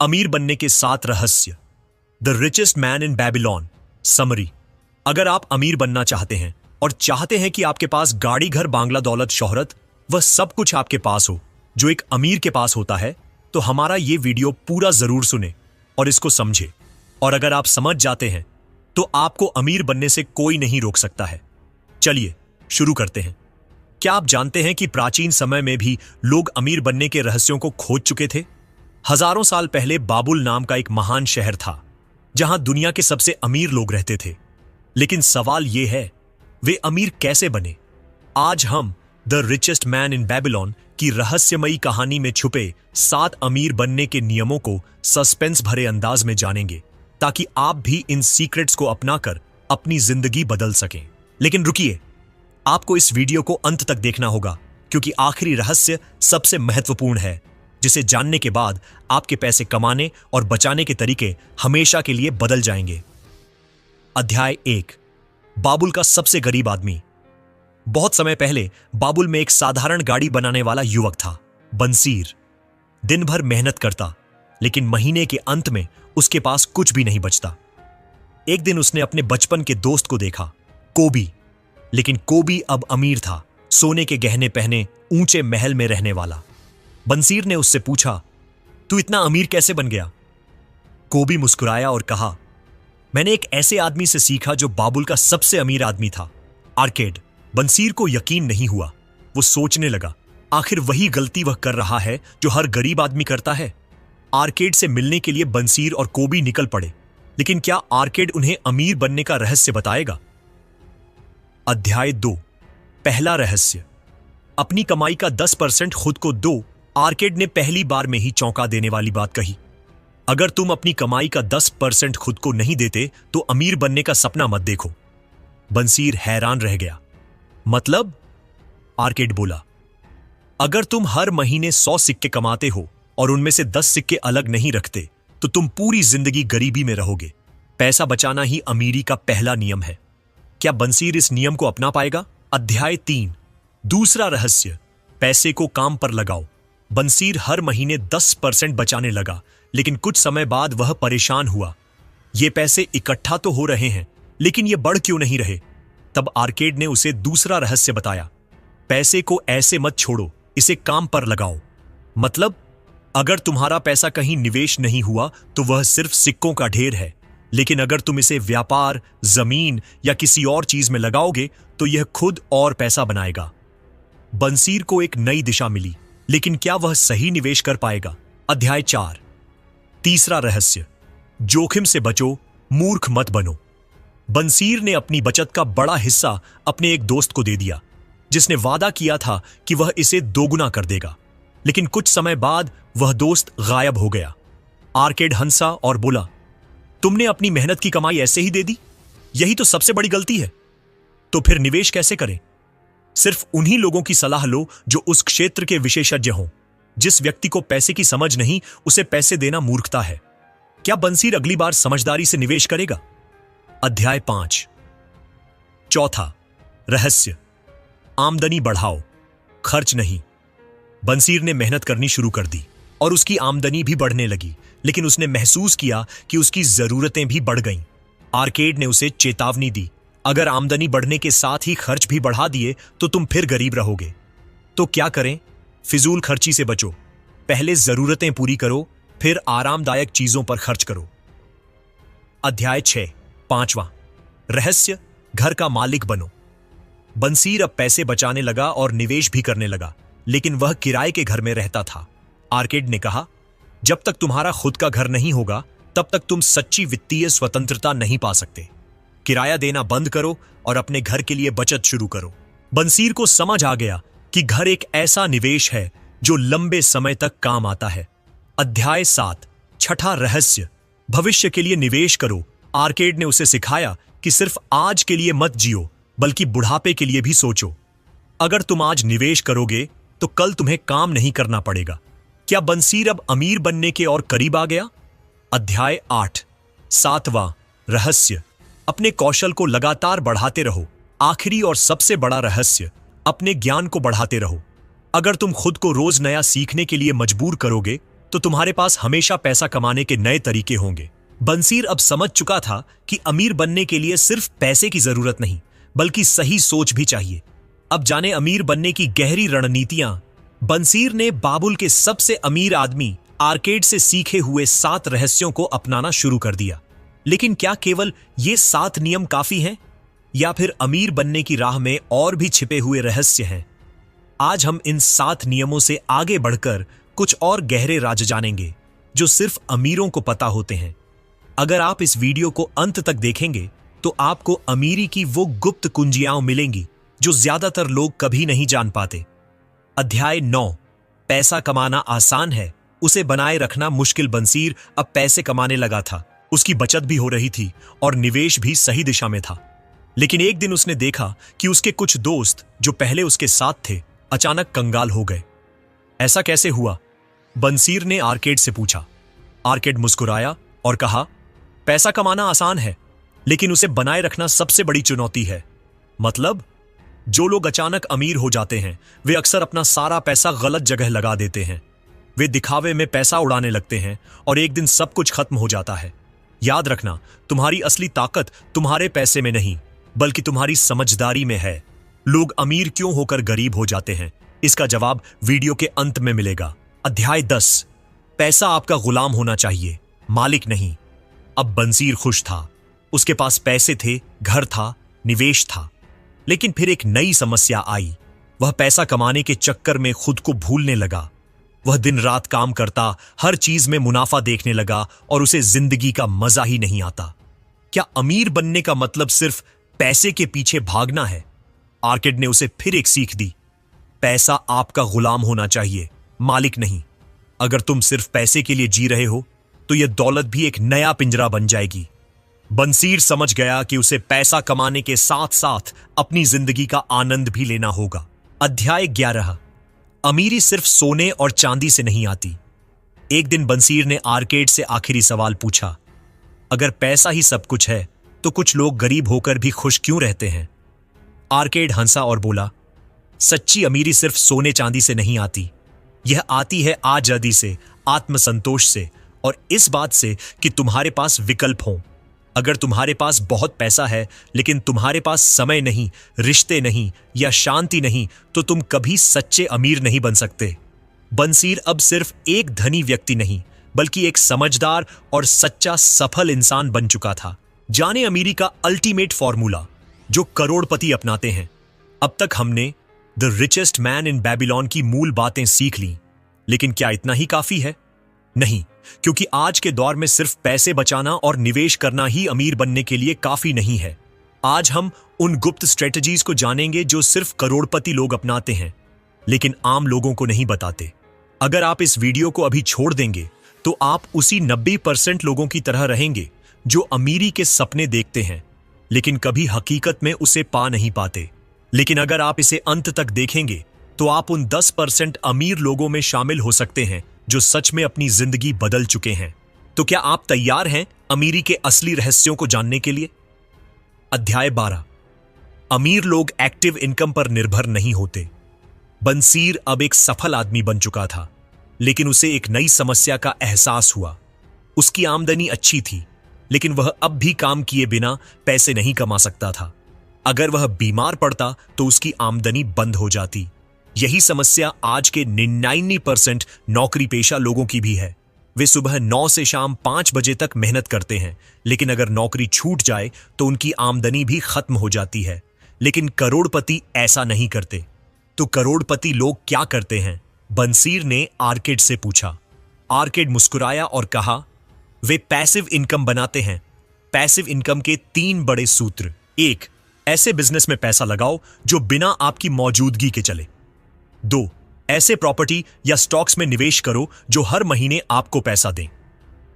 अमीर बनने के 7 रहस्य। The richest man in Babylon. Summary. अगर आप अमीर बनना चाहते हैं और चाहते हैं कि आपके पास गाड़ी, घर, बांग्ला, दौलत, शोहरत, वह सब कुछ आपके पास हो जो एक अमीर के पास होता है, तो हमारा ये वीडियो पूरा जरूर सुने और इसको समझे। और अगर आप समझ जाते हैं तो आपको अमीर बनने से कोई नहीं रोक सकता है। चलिए शुरू करते हैं। क्या आप जानते हैं कि प्राचीन समय में भी लोग अमीर बनने के रहस्यों को खोज चुके थे? हजारों साल पहले बाबुल नाम का एक महान शहर था जहां दुनिया के सबसे अमीर लोग रहते थे। लेकिन सवाल यह है, वे अमीर कैसे बने? आज हम the richest man in Babylon की रहस्यमयी कहानी में छुपे 7 अमीर बनने के नियमों को सस्पेंस भरे अंदाज में जानेंगे, ताकि आप भी इन सीक्रेट्स को अपनाकर अपनी जिंदगी बदल सकें। लेकिन रुकिए, आपको इस वीडियो को अंत तक देखना होगा, क्योंकि आखिरी रहस्य सबसे महत्वपूर्ण है, जिसे जानने के बाद आपके पैसे कमाने और बचाने के तरीके हमेशा के लिए बदल जाएंगे। अध्याय 1। बाबुल का सबसे गरीब आदमी। बहुत समय पहले बाबुल में एक साधारण गाड़ी बनाने वाला युवक था, बंसीर। दिन भर मेहनत करता, लेकिन महीने के अंत में उसके पास कुछ भी नहीं बचता। एक दिन उसने अपने बचपन के दोस्त को देखा, कोबी। लेकिन कोबी अब अमीर था, सोने के गहने पहने, ऊंचे महल में रहने वाला। बंसीर ने उससे पूछा, तू इतना अमीर कैसे बन गया? कोबी मुस्कुराया और कहा, मैंने एक ऐसे आदमी से सीखा जो बाबुल का सबसे अमीर आदमी था, आर्केड। बंसीर को यकीन नहीं हुआ। वो सोचने लगा, आखिर वही गलती वह कर रहा है जो हर गरीब आदमी करता है। आर्केड से मिलने के लिए बंसीर और कोबी निकल पड़े। लेकिन क्या आर्केड उन्हें अमीर बनने का रहस्य बताएगा? अध्याय 2। पहला रहस्य। अपनी कमाई का 10% खुद को दो। आर्केड ने पहली बार में ही चौंका देने वाली बात कही। अगर तुम अपनी कमाई का 10% खुद को नहीं देते तो अमीर बनने का सपना मत देखो। बंसीर हैरान रह गया। मतलब? आर्केड बोला, अगर तुम हर महीने 100 सिक्के कमाते हो और उनमें से 10 सिक्के अलग नहीं रखते, तो तुम पूरी जिंदगी गरीबी में रहोगे। पैसा बचाना ही अमीरी का पहला नियम है। क्या बंसीर इस नियम को अपना पाएगा? अध्याय 3। दूसरा रहस्य। पैसे को काम पर लगाओ। बंसीर हर महीने 10% बचाने लगा, लेकिन कुछ समय बाद वह परेशान हुआ। ये पैसे इकट्ठा तो हो रहे हैं, लेकिन ये बढ़ क्यों नहीं रहे? तब आर्केड ने उसे दूसरा रहस्य बताया, पैसे को ऐसे मत छोड़ो, इसे काम पर लगाओ। मतलब? अगर तुम्हारा पैसा कहीं निवेश नहीं हुआ तो वह सिर्फ सिक्कों का ढेर है, लेकिन अगर तुम इसे व्यापार, जमीन या किसी और चीज में लगाओगे तो यह खुद और पैसा बनाएगा। बंसीर को एक नई दिशा मिली, लेकिन क्या वह सही निवेश कर पाएगा? अध्याय 4। तीसरा रहस्य। जोखिम से बचो, मूर्ख मत बनो। बंसीर ने अपनी बचत का बड़ा हिस्सा अपने एक दोस्त को दे दिया, जिसने वादा किया था कि वह इसे दोगुना कर देगा। लेकिन कुछ समय बाद वह दोस्त गायब हो गया। आर्केड हंसा और बोला, तुमने अपनी मेहनत की कमाई ऐसे ही दे दी? यही तो सबसे बड़ी गलती है। तो फिर निवेश कैसे करें? सिर्फ उन्हीं लोगों की सलाह लो जो उस क्षेत्र के विशेषज्ञ हों। जिस व्यक्ति को पैसे की समझ नहीं, उसे पैसे देना मूर्खता है। क्या बंसीर अगली बार समझदारी से निवेश करेगा? अध्याय 5। चौथा रहस्य। आमदनी बढ़ाओ, खर्च नहीं। बंसीर ने मेहनत करनी शुरू कर दी और उसकी आमदनी भी बढ़ने लगी, लेकिन उसने महसूस किया कि उसकी जरूरतें भी बढ़ गईं। आर्केड ने उसे चेतावनी दी, अगर आमदनी बढ़ने के साथ ही खर्च भी बढ़ा दिए तो तुम फिर गरीब रहोगे। तो क्या करें? फिजूल खर्ची से बचो। पहले जरूरतें पूरी करो, फिर आरामदायक चीजों पर खर्च करो। अध्याय 6। पांचवा रहस्य। घर का मालिक बनो। बंसीर अब पैसे बचाने लगा और निवेश भी करने लगा, लेकिन वह किराए के घर में रहता था। आर्केड ने कहा, जब तक तुम्हारा खुद का घर नहीं होगा तब तक तुम सच्ची वित्तीय स्वतंत्रता नहीं पा सकते। किराया देना बंद करो और अपने घर के लिए बचत शुरू करो। बंसीर को समझ आ गया कि घर एक ऐसा निवेश है जो लंबे समय तक काम आता है। अध्याय 7। छठा रहस्य। भविष्य के लिए निवेश करो। आर्केड ने उसे सिखाया कि सिर्फ आज के लिए मत जियो, बल्कि बुढ़ापे के लिए भी सोचो। अगर तुम आज निवेश करोगे तो कल तुम्हें काम नहीं करना पड़ेगा। क्या बंसीर अब अमीर बनने के और करीब आ गया? अध्याय 8। सातवां रहस्य। अपने कौशल को लगातार बढ़ाते रहो। आखिरी और सबसे बड़ा रहस्य, अपने ज्ञान को बढ़ाते रहो। अगर तुम खुद को रोज नया सीखने के लिए मजबूर करोगे तो तुम्हारे पास हमेशा पैसा कमाने के नए तरीके होंगे। बंसीर अब समझ चुका था कि अमीर बनने के लिए सिर्फ पैसे की जरूरत नहीं, बल्कि सही सोच भी चाहिए। अब जाने अमीर बनने की गहरी रणनीतियां। बंसीर ने बाबुल के सबसे अमीर आदमी आर्केड से सीखे हुए 7 रहस्यों को अपनाना शुरू कर दिया। लेकिन क्या केवल ये 7 नियम काफी हैं, या फिर अमीर बनने की राह में और भी छिपे हुए रहस्य हैं? आज हम इन 7 नियमों से आगे बढ़कर कुछ और गहरे राज जानेंगे जो सिर्फ अमीरों को पता होते हैं। अगर आप इस वीडियो को अंत तक देखेंगे तो आपको अमीरी की वो गुप्त कुंजियां मिलेंगी जो ज्यादातर लोग कभी नहीं जान पाते। अध्याय 9, पैसा कमाना आसान है, उसे बनाए रखना मुश्किल। बंसीर अब पैसे कमाने लगा था, उसकी बचत भी हो रही थी और निवेश भी सही दिशा में था। लेकिन एक दिन उसने देखा कि उसके कुछ दोस्त जो पहले उसके साथ थे अचानक कंगाल हो गए। ऐसा कैसे हुआ? बंसीर ने आर्केड से पूछा। आर्केड मुस्कुराया और कहा, पैसा कमाना आसान है, लेकिन उसे बनाए रखना सबसे बड़ी चुनौती है। मतलब, जो लोग अचानक अमीर हो जाते हैं वे अक्सर अपना सारा पैसा गलत जगह लगा देते हैं। वे दिखावे में पैसा उड़ाने लगते हैं और एक दिन सब कुछ खत्म हो जाता है। याद रखना, तुम्हारी असली ताकत तुम्हारे पैसे में नहीं, बल्कि तुम्हारी समझदारी में है। लोग अमीर क्यों होकर गरीब हो जाते हैं, इसका जवाब वीडियो के अंत में मिलेगा। अध्याय 10, पैसा आपका गुलाम होना चाहिए, मालिक नहीं। अब बंसीर खुश था, उसके पास पैसे थे, घर था, निवेश था। लेकिन फिर एक नई समस्या आई। वह पैसा कमाने के चक्कर में खुद को भूलने लगा। वह दिन रात काम करता, हर चीज में मुनाफा देखने लगा और उसे जिंदगी का मजा ही नहीं आता। क्या अमीर बनने का मतलब सिर्फ पैसे के पीछे भागना है? आर्केड ने उसे फिर एक सीख दी। पैसा आपका गुलाम होना चाहिए, मालिक नहीं। अगर तुम सिर्फ पैसे के लिए जी रहे हो तो यह दौलत भी एक नया पिंजरा बन जाएगी। बंसीर समझ गया कि उसे पैसा कमाने के साथ साथ अपनी जिंदगी का आनंद भी लेना होगा। अध्याय 11, अमीरी सिर्फ सोने और चांदी से नहीं आती। एक दिन बंसीर ने आर्केड से आखिरी सवाल पूछा, अगर पैसा ही सब कुछ है तो कुछ लोग गरीब होकर भी खुश क्यों रहते हैं? आर्केड हंसा और बोला, सच्ची अमीरी सिर्फ सोने चांदी से नहीं आती। यह आती है आजादी से, आत्मसंतोष से और इस बात से कि तुम्हारे पास विकल्प हों। अगर तुम्हारे पास बहुत पैसा है लेकिन तुम्हारे पास समय नहीं, रिश्ते नहीं या शांति नहीं, तो तुम कभी सच्चे अमीर नहीं बन सकते। बंसीर अब सिर्फ एक धनी व्यक्ति नहीं, बल्कि एक समझदार और सच्चा सफल इंसान बन चुका था। जाने अमीरी का अल्टीमेट फॉर्मूला जो करोड़पति अपनाते हैं। अब तक हमने the richest man in Babylon की मूल बातें सीख ली, लेकिन क्या इतना ही काफी है? नहीं, क्योंकि आज के दौर में सिर्फ पैसे बचाना और निवेश करना ही अमीर बनने के लिए काफी नहीं है। आज हम उन गुप्त स्ट्रेटजीज को जानेंगे जो सिर्फ करोड़पति लोग अपनाते हैं, लेकिन आम लोगों को नहीं बताते। अगर आप इस वीडियो को अभी छोड़ देंगे तो आप उसी 90% लोगों की तरह रहेंगे जो अमीरी के सपने देखते हैं, लेकिन कभी हकीकत में उसे पा नहीं पाते। लेकिन अगर आप इसे अंत तक देखेंगे तो आप उन 10% अमीर लोगों में शामिल हो सकते हैं जो सच में अपनी जिंदगी बदल चुके हैं। तो क्या आप तैयार हैं अमीरी के असली रहस्यों को जानने के लिए? अध्याय 12, अमीर लोग एक्टिव इनकम पर निर्भर नहीं होते। बंसीर अब एक सफल आदमी बन चुका था, लेकिन उसे एक नई समस्या का एहसास हुआ। उसकी आमदनी अच्छी थी, लेकिन वह अब भी काम किए बिना पैसे नहीं कमा सकता था। अगर वह बीमार पड़ता तो उसकी आमदनी बंद हो जाती। यही समस्या आज के 99% नौकरी पेशा लोगों की भी है। वे सुबह 9 से शाम 5 बजे तक मेहनत करते हैं, लेकिन अगर नौकरी छूट जाए तो उनकी आमदनी भी खत्म हो जाती है। लेकिन करोड़पति ऐसा नहीं करते। तो करोड़पति लोग क्या करते हैं? बंसीर ने आर्केड से पूछा। आर्केड मुस्कुराया और कहा, वे पैसिव इनकम बनाते हैं। पैसिव इनकम के 3 बड़े सूत्र। 1, ऐसे बिजनेस में पैसा लगाओ जो बिना आपकी मौजूदगी के चले। 2, ऐसे प्रॉपर्टी या स्टॉक्स में निवेश करो जो हर महीने आपको पैसा दें।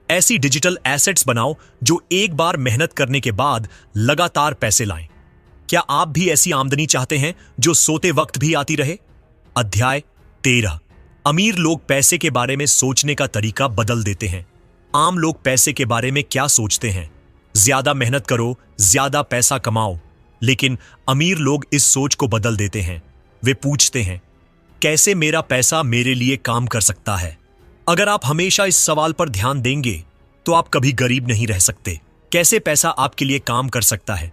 ऐसी डिजिटल एसेट्स बनाओ जो एक बार मेहनत करने के बाद लगातार पैसे लाएं। क्या आप भी ऐसी आमदनी चाहते हैं जो सोते वक्त भी आती रहे? अध्याय 13, अमीर लोग पैसे के बारे में सोचने का तरीका बदल देते हैं। आम लोग पैसे के बारे में क्या सोचते हैं? ज्यादा मेहनत करो, ज्यादा पैसा कमाओ। लेकिन अमीर लोग इस सोच को बदल देते हैं। वे पूछते हैं, कैसे मेरा पैसा मेरे लिए काम कर सकता है? अगर आप हमेशा इस सवाल पर ध्यान देंगे तो आप कभी गरीब नहीं रह सकते। कैसे पैसा आपके लिए काम कर सकता है?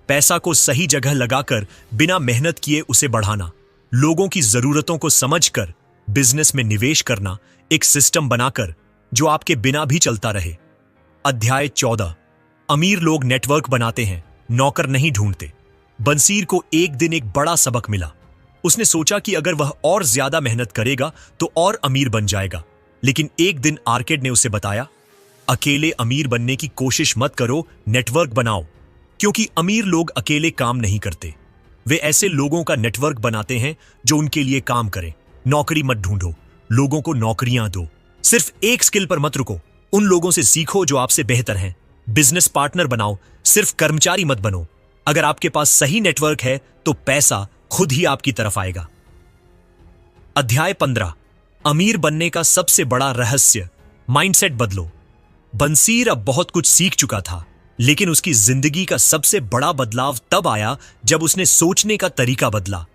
पैसा को सही जगह लगाकर बिना मेहनत किए उसे बढ़ाना, लोगों की जरूरतों को समझकर बिजनेस में निवेश करना, एक सिस्टम बनाकर जो आपके बिना भी चलता रहे। अध्याय 14। अमीर लोग नेटवर्क बनाते हैं, नौकर नहीं ढूंढते। बंसीर को एक दिन एक बड़ा सबक मिला। उसने सोचा कि अगर वह और ज्यादा मेहनत करेगा तो और अमीर बन जाएगा। लेकिन एक दिन आर्केड ने उसे बताया, अकेले अमीर बनने की कोशिश मत करो, नेटवर्क बनाओ। क्योंकि अमीर लोग अकेले काम नहीं करते, वे ऐसे लोगों का नेटवर्क बनाते हैं जो उनके लिए काम करें। नौकरी मत ढूंढो, लोगों को नौकरियां दो। सिर्फ एक स्किल पर मत रुको, उन लोगों से सीखो जो आपसे बेहतर हैं। बिजनेस पार्टनर बनाओ, सिर्फ कर्मचारी मत बनो। अगर आपके पास सही नेटवर्क है तो पैसा खुद ही आपकी तरफ आएगा। अध्याय 15। अमीर बनने का सबसे बड़ा रहस्य, माइंडसेट बदलो। बंसीर अब बहुत कुछ सीख चुका था, लेकिन उसकी जिंदगी का सबसे बड़ा बदलाव तब आया जब उसने सोचने का तरीका बदला।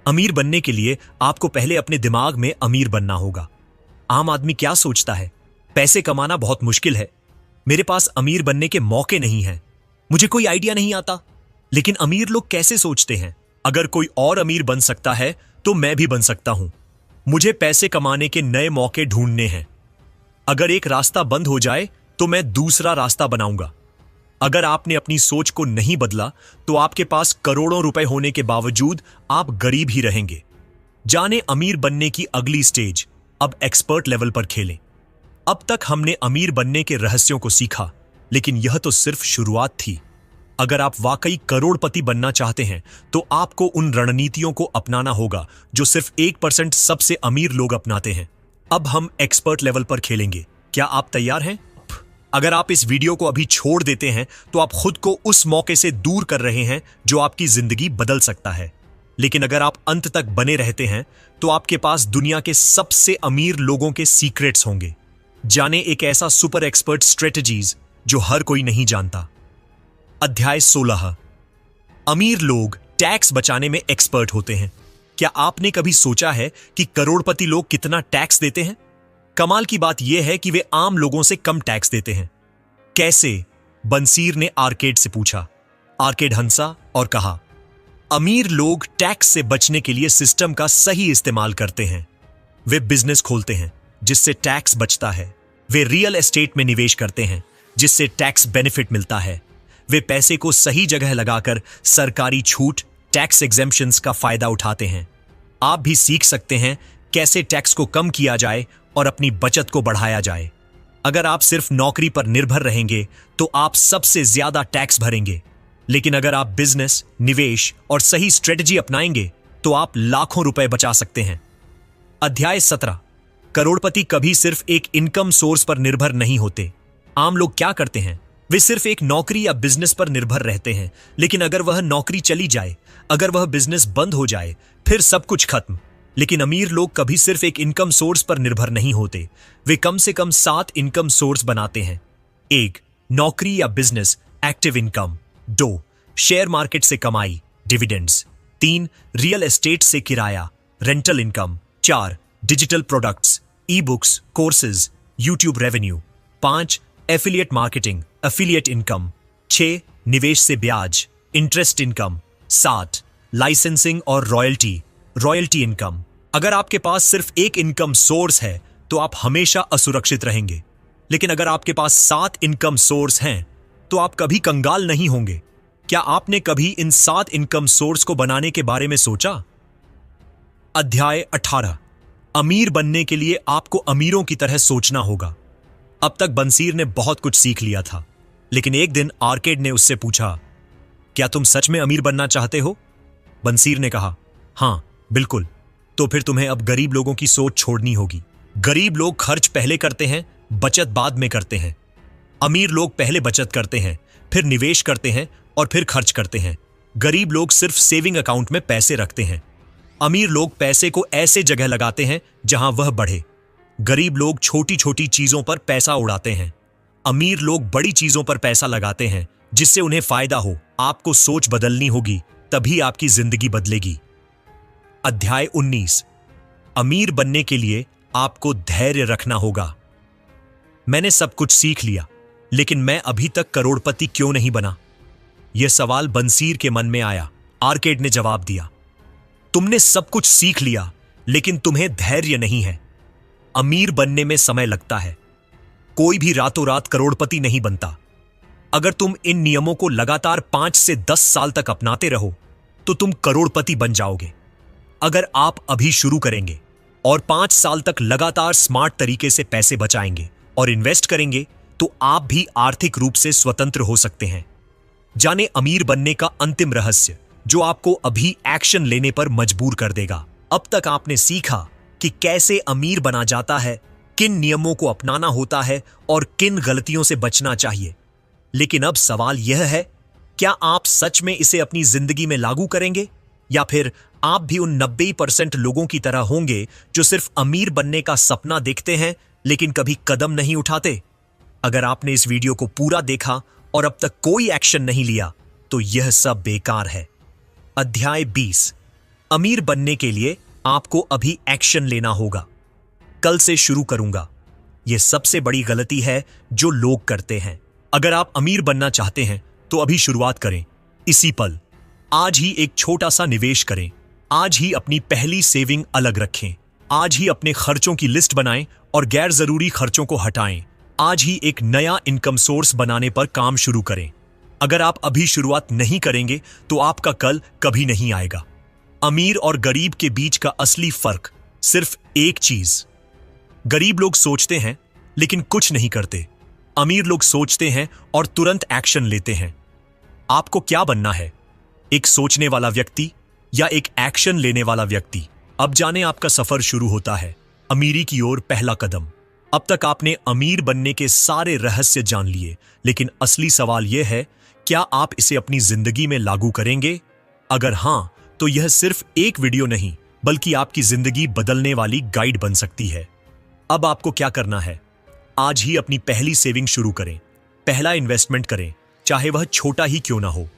अमीर बनने के लिए आपको पहले अपने दिमाग में अमीर बनना होगा। आम आदमी क्या सोचता है? पैसे कमाना बहुत मुश्किल है, मेरे पास अमीर बनने के मौके नहीं हैं, मुझे कोई आइडिया नहीं आता। लेकिन अमीर लोग कैसे सोचते हैं? अगर कोई और अमीर बन सकता है तो मैं भी बन सकता हूं। मुझे पैसे कमाने के नए मौके ढूंढने हैं। अगर एक रास्ता बंद हो जाए तो मैं दूसरा रास्ता बनाऊंगा। अगर आपने अपनी सोच को नहीं बदला तो आपके पास करोड़ों रुपए होने के बावजूद आप गरीब ही रहेंगे। जाने अमीर बनने की अगली स्टेज, अब एक्सपर्ट लेवल पर खेलें। अब तक हमने अमीर बनने के रहस्यों को सीखा, लेकिन यह तो सिर्फ शुरुआत थी। अगर आप वाकई करोड़पति बनना चाहते हैं तो आपको उन रणनीतियों को अपनाना होगा जो सिर्फ 1% सबसे अमीर लोग अपनाते हैं। अब हम एक्सपर्ट लेवल पर खेलेंगे। क्या आप तैयार हैं? अगर आप इस वीडियो को अभी छोड़ देते हैं तो आप खुद को उस मौके से दूर कर रहे हैं जो आपकी जिंदगी बदल सकता है। लेकिन अगर आप अंत तक बने रहते हैं तो आपके पास दुनिया के सबसे अमीर लोगों के सीक्रेट्स होंगे। जाने एक ऐसा सुपर एक्सपर्ट स्ट्रेटजीज जो हर कोई नहीं जानता। अध्याय 16। अमीर लोग टैक्स बचाने में एक्सपर्ट होते हैं। क्या आपने कभी सोचा है कि करोड़पति लोग कितना टैक्स देते हैं? कमाल की बात यह है कि वे आम लोगों से कम टैक्स देते हैं। कैसे? बंसीर ने आर्केड से पूछा। आर्केड हंसा और कहा, अमीर लोग टैक्स से बचने के लिए सिस्टम का सही इस्तेमाल करते हैं। वे बिजनेस खोलते हैं जिससे टैक्स बचता है। वे रियल एस्टेट में निवेश करते हैं जिससे टैक्स बेनिफिट मिलता है। वे पैसे को सही जगह लगाकर सरकारी छूट, टैक्स एग्जेम्पशंस का फायदा उठाते हैं। आप भी सीख सकते हैं कैसे टैक्स को कम किया जाए और अपनी बचत को बढ़ाया जाए। अगर आप सिर्फ नौकरी पर निर्भर रहेंगे तो आप सबसे ज्यादा टैक्स भरेंगे, लेकिन अगर आप बिजनेस, निवेश और सही स्ट्रेटजी अपनाएंगे तो आप लाखों रुपए बचा सकते हैं। अध्याय 17। करोड़पति कभी सिर्फ एक इनकम सोर्स पर निर्भर नहीं होते। आम लोग क्या करते हैं? वे सिर्फ एक नौकरी या बिजनेस पर निर्भर रहते हैं, लेकिन अगर वह नौकरी चली जाए, अगर वह बिजनेस बंद हो जाए, फिर सब कुछ खत्म। लेकिन अमीर लोग कभी सिर्फ एक इनकम सोर्स पर निर्भर नहीं होते, वे कम से कम 7 इनकम सोर्स बनाते हैं। 1. नौकरी या business, active income. 2. Share market से कमाई, डिविडेंड्स। 3. रियल एस्टेट से किराया, rental income. 4. Digital products, e books, courses, YouTube revenue. 5. Affiliate marketing, affiliate income. 6. निवेश से ब्याज, इंटरेस्ट इनकम। 7. लाइसेंसिंग और रॉयल्टी, रॉयल्टी इनकम। अगर आपके पास सिर्फ एक इनकम सोर्स है तो आप हमेशा असुरक्षित रहेंगे, लेकिन अगर आपके पास 7 इनकम सोर्स हैं तो आप कभी कंगाल नहीं होंगे। क्या आपने कभी इन 7 इनकम सोर्स को बनाने के बारे में सोचा? अध्याय 18। अमीर बनने के लिए आपको अमीरों की तरह सोचना होगा। अब तक बंसीर ने बहुत कुछ सीख लिया था, लेकिन एक दिन आर्केड ने उससे पूछा, क्या तुम सच में अमीर बनना चाहते हो? बंसीर ने कहा, हां बिल्कुल। तो फिर तुम्हें अब गरीब लोगों की सोच छोड़नी होगी। गरीब लोग खर्च पहले करते हैं, बचत बाद में करते हैं। अमीर लोग पहले बचत करते हैं, फिर निवेश करते हैं और फिर खर्च करते हैं। गरीब लोग सिर्फ सेविंग अकाउंट में पैसे रखते हैं। अमीर लोग पैसे को ऐसे जगह लगाते हैं जहां वह बढ़े। गरीब लोग छोटी छोटी चीजों पर पैसा उड़ाते हैं। अमीर लोग बड़ी चीजों पर पैसा लगाते हैं जिससे उन्हें फायदा हो। आपको सोच बदलनी होगी, तभी आपकी जिंदगी बदलेगी। अध्याय 19। अमीर बनने के लिए आपको धैर्य रखना होगा। मैंने सब कुछ सीख लिया, लेकिन मैं अभी तक करोड़पति क्यों नहीं बना? यह सवाल बंसीर के मन में आया। आर्केड ने जवाब दिया, तुमने सब कुछ सीख लिया, लेकिन तुम्हें धैर्य नहीं है। अमीर बनने में समय लगता है। कोई भी रातों रात करोड़पति नहीं बनता। अगर तुम इन नियमों को लगातार 5 से 10 साल तक अपनाते रहो तो तुम करोड़पति बन जाओगे। अगर आप अभी शुरू करेंगे और 5 साल तक लगातार स्मार्ट तरीके से पैसे बचाएंगे और इन्वेस्ट करेंगे तो आप भी आर्थिक रूप से स्वतंत्र हो सकते हैं। जाने अमीर बनने का अंतिम रहस्य जो आपको अभी एक्शन लेने पर मजबूर कर देगा। अब तक आपने सीखा कि कैसे अमीर बना जाता है, किन नियमों को अपनाना होता है और किन गलतियों से बचना चाहिए। लेकिन अब सवाल यह है, क्या आप सच में इसे अपनी जिंदगी में लागू करेंगे, या फिर आप भी उन 90% लोगों की तरह होंगे जो सिर्फ अमीर बनने का सपना देखते हैं लेकिन कभी कदम नहीं उठाते? अगर आपने इस वीडियो को पूरा देखा और अब तक कोई एक्शन नहीं लिया तो यह सब बेकार है। अध्याय 20, अमीर बनने के लिए आपको अभी एक्शन लेना होगा। कल से शुरू करूंगा। यह सबसे बड़ी गलती है जो लोग करते हैं। अगर आप अमीर बनना चाहते हैं तो अभी शुरुआत करें, इसी पल। आज ही एक छोटा सा निवेश करें। आज ही अपनी पहली सेविंग अलग रखें। आज ही अपने खर्चों की लिस्ट बनाएं और गैर जरूरी खर्चों को हटाएं। आज ही एक नया इनकम सोर्स बनाने पर काम शुरू करें। अगर आप अभी शुरुआत नहीं करेंगे तो आपका कल कभी नहीं आएगा। अमीर और गरीब के बीच का असली फर्क सिर्फ एक चीज। गरीब लोग सोचते हैं लेकिन कुछ नहीं करते। अमीर लोग सोचते हैं और तुरंत एक्शन लेते हैं। आपको क्या बनना है, एक सोचने वाला व्यक्ति या एक एक्शन लेने वाला व्यक्ति? अब जाने आपका सफर शुरू होता है अमीरी की ओर पहला कदम। अब तक आपने अमीर बनने के सारे रहस्य जान लिए, लेकिन असली सवाल यह है, क्या आप इसे अपनी जिंदगी में लागू करेंगे? अगर हां, तो यह सिर्फ एक वीडियो नहीं बल्कि आपकी जिंदगी बदलने वाली गाइड बन सकती है। अब आपको क्या करना है? आज ही अपनी पहली सेविंग शुरू करें। पहला इन्वेस्टमेंट करें, चाहे वह छोटा ही क्यों ना हो।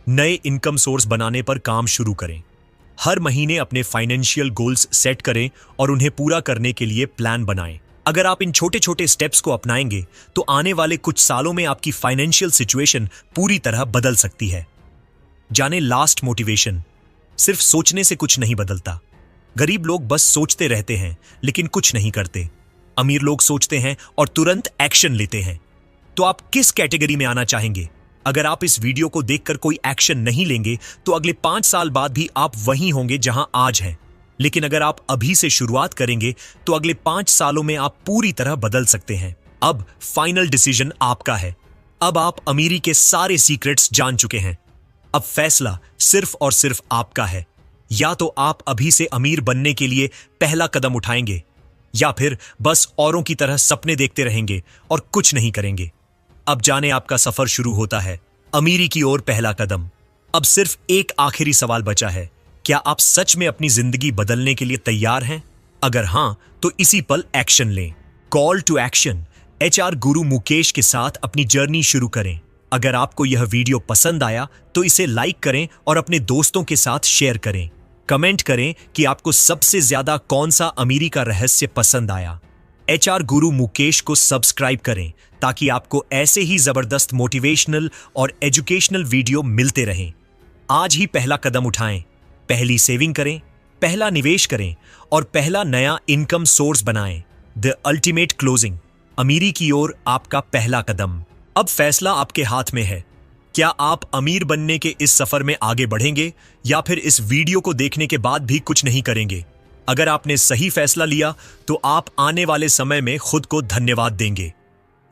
नए इनकम सोर्स बनाने पर काम शुरू करें। हर महीने अपने फाइनेंशियल गोल्स सेट करें और उन्हें पूरा करने के लिए प्लान बनाएं। अगर आप इन छोटे छोटे स्टेप्स को अपनाएंगे तो आने वाले कुछ सालों में आपकी फाइनेंशियल सिचुएशन पूरी तरह बदल सकती है। जाने लास्ट मोटिवेशन, सिर्फ सोचने से कुछ नहीं बदलता। गरीब लोग बस सोचते रहते हैं लेकिन कुछ नहीं करते। अमीर लोग सोचते हैं और तुरंत एक्शन लेते हैं। तो आप किस कैटेगरी में आना चाहेंगे? अगर आप इस वीडियो को देखकर कोई एक्शन नहीं लेंगे तो अगले 5 साल बाद भी आप वहीं होंगे जहां आज हैं। लेकिन अगर आप अभी से शुरुआत करेंगे तो अगले 5 सालों में आप पूरी तरह बदल सकते हैं। अब फाइनल डिसीजन आपका है। अब आप अमीरी के सारे सीक्रेट्स जान चुके हैं। अब फैसला सिर्फ और सिर्फ आपका है। या तो आप अभी से अमीर बनने के लिए पहला कदम उठाएंगे, या फिर बस औरों की तरह सपने देखते रहेंगे और कुछ नहीं करेंगे। अब जाने आपका सफर शुरू होता है अमीरी की ओर पहला कदम। अब सिर्फ एक आखिरी सवाल बचा है, क्या आप सच में अपनी जिंदगी बदलने के लिए तैयार हैं? अगर हां, तो इसी पल एक्शन लें। कॉल टू एक्शन, एचआर गुरु मुकेश के साथ अपनी जर्नी शुरू करें। अगर आपको यह वीडियो पसंद आया तो इसे लाइक करें और अपने दोस्तों के साथ शेयर करें। कमेंट करें कि आपको सबसे ज्यादा कौन सा अमीरी का रहस्य पसंद आया। एचआर गुरु मुकेश को सब्सक्राइब करें ताकि आपको ऐसे ही जबरदस्त मोटिवेशनल और एजुकेशनल वीडियो मिलते रहें। आज ही पहला कदम उठाएं, पहली सेविंग करें, पहला निवेश करें और पहला नया इनकम सोर्स बनाएं। द अल्टीमेट क्लोजिंग, अमीरी की ओर आपका पहला कदम। अब फैसला आपके हाथ में है। क्या आप अमीर बनने के इस सफर में आगे बढ़ेंगे या फिर इस वीडियो को देखने के बाद भी कुछ नहीं करेंगे? अगर आपने सही फैसला लिया तो आप आने वाले समय में खुद को धन्यवाद देंगे।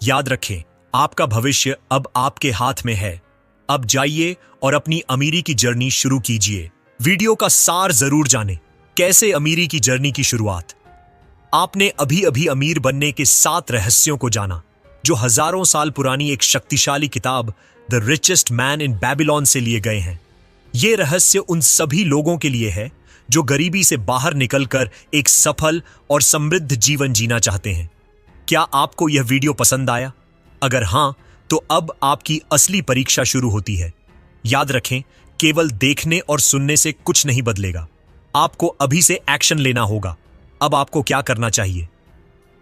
याद रखें, आपका भविष्य अब आपके हाथ में है। अब जाइए और अपनी अमीरी की जर्नी शुरू कीजिए। वीडियो का सार जरूर जानें, कैसे अमीरी की जर्नी की शुरुआत। आपने अभी अभी अमीर बनने के 7 रहस्यों को जाना, जो हजारों साल पुरानी एक शक्तिशाली किताब the richest man in Babylon से लिए गए हैं। ये रहस्य उन सभी लोगों के लिए है जो गरीबी से बाहर निकलकर एक सफल और समृद्ध जीवन जीना चाहते हैं। क्या आपको यह वीडियो पसंद आया? अगर हां, तो अब आपकी असली परीक्षा शुरू होती है। याद रखें, केवल देखने और सुनने से कुछ नहीं बदलेगा। आपको अभी से एक्शन लेना होगा। अब आपको क्या करना चाहिए?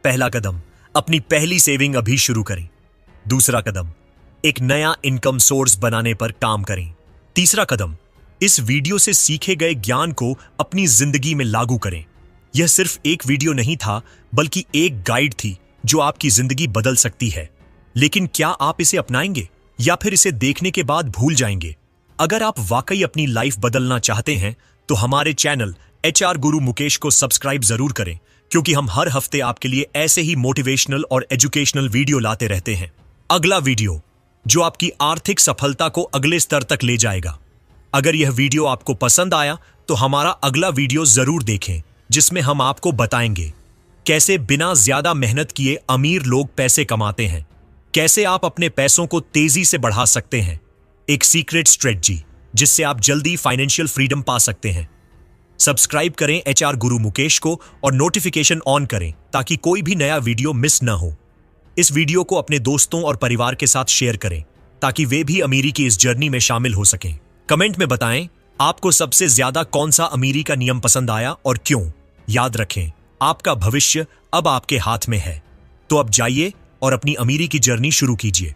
पहला कदम, अपनी पहली सेविंग अभी शुरू करें। दूसरा कदम, एक नया इनकम सोर्स बनाने पर काम करें। तीसरा कदम, इस वीडियो से सीखे गए ज्ञान को अपनी जिंदगी में लागू करें। यह सिर्फ एक वीडियो नहीं था, बल्कि एक गाइड थी जो आपकी जिंदगी बदल सकती है। लेकिन क्या आप इसे अपनाएंगे या फिर इसे देखने के बाद भूल जाएंगे? अगर आप वाकई अपनी लाइफ बदलना चाहते हैं तो हमारे चैनल HR गुरु मुकेश को सब्सक्राइब जरूर करें, क्योंकि हम हर हफ्ते आपके लिए ऐसे ही मोटिवेशनल और एजुकेशनल वीडियो लाते रहते हैं। अगला वीडियो जो आपकी आर्थिक सफलता को अगले स्तर तक ले जाएगा। अगर यह वीडियो आपको पसंद आया तो हमारा अगला वीडियो जरूर देखें, जिसमें हम आपको बताएंगे कैसे बिना ज्यादा मेहनत किए अमीर लोग पैसे कमाते हैं, कैसे आप अपने पैसों को तेजी से बढ़ा सकते हैं, एक सीक्रेट स्ट्रेटजी जिससे आप जल्दी फाइनेंशियल फ्रीडम पा सकते हैं। सब्सक्राइब करें HR गुरु मुकेश को और नोटिफिकेशन ऑन करें ताकि कोई भी नया वीडियो मिस न हो। इस वीडियो को अपने दोस्तों और परिवार के साथ शेयर करें ताकि वे भी अमीरी की इस जर्नी में शामिल हो सकें। कमेंट में बताएं आपको सबसे ज्यादा कौन सा अमीरी का नियम पसंद आया और क्यों। याद रखें, आपका भविष्य अब आपके हाथ में है। तो अब जाइए और अपनी अमीरी की जर्नी शुरू कीजिए।